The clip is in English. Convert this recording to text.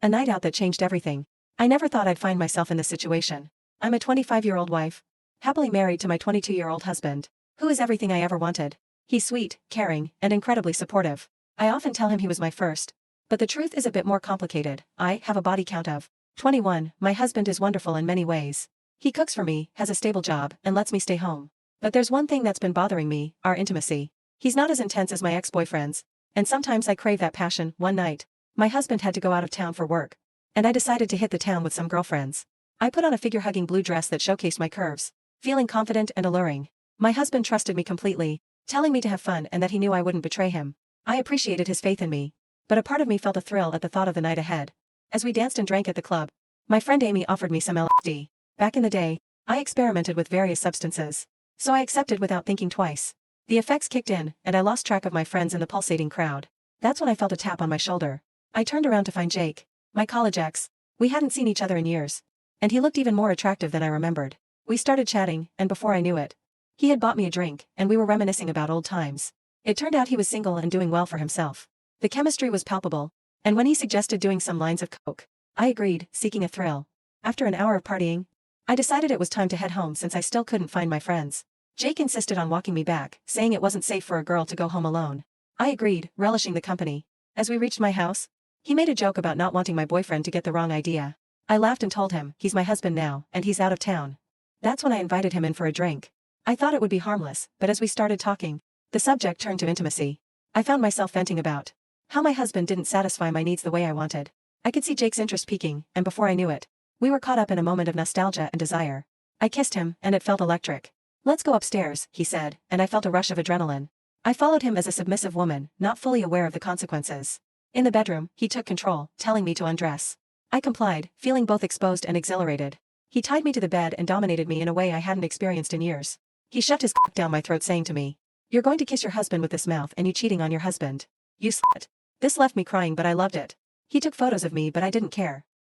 A night out that changed everything. I never thought I'd find myself in this situation. I'm a 25-year-old wife, happily married to my 22-year-old husband, who is everything I ever wanted. He's sweet, caring, and incredibly supportive. I often tell him he was my first. But the truth is a bit more complicated. I have a body count of 21. My husband is wonderful in many ways. He cooks for me, has a stable job, and lets me stay home. But there's one thing that's been bothering me, our intimacy. He's not as intense as my ex-boyfriends, and sometimes I crave that passion. One night, my husband had to go out of town for work, and I decided to hit the town with some girlfriends. I put on a figure-hugging blue dress that showcased my curves, feeling confident and alluring. My husband trusted me completely, telling me to have fun and that he knew I wouldn't betray him. I appreciated his faith in me, but a part of me felt a thrill at the thought of the night ahead. As we danced and drank at the club, my friend Amy offered me some LSD. Back in the day, I experimented with various substances, so I accepted without thinking twice. The effects kicked in, and I lost track of my friends in the pulsating crowd. That's when I felt a tap on my shoulder. I turned around to find Jake, my college ex. We hadn't seen each other in years, and he looked even more attractive than I remembered. We started chatting, and before I knew it, he had bought me a drink, and we were reminiscing about old times. It turned out he was single and doing well for himself. The chemistry was palpable, and when he suggested doing some lines of coke, I agreed, seeking a thrill. After an hour of partying, I decided it was time to head home since I still couldn't find my friends. Jake insisted on walking me back, saying it wasn't safe for a girl to go home alone. I agreed, relishing the company. As we reached my house, he made a joke about not wanting my boyfriend to get the wrong idea. I laughed and told him, he's my husband now, and he's out of town. That's when I invited him in for a drink. I thought it would be harmless, but as we started talking, the subject turned to intimacy. I found myself venting about how my husband didn't satisfy my needs the way I wanted. I could see Jake's interest peaking, and before I knew it, we were caught up in a moment of nostalgia and desire. I kissed him, and it felt electric. Let's go upstairs, he said, and I felt a rush of adrenaline. I followed him as a submissive woman, not fully aware of the consequences. In the bedroom, he took control, telling me to undress. I complied, feeling both exposed and exhilarated. He tied me to the bed and dominated me in a way I hadn't experienced in years. He shoved his cock down my throat saying to me, "You're going to kiss your husband with this mouth and you cheating on your husband. You slut." This left me crying but I loved it. He took photos of me but I didn't care.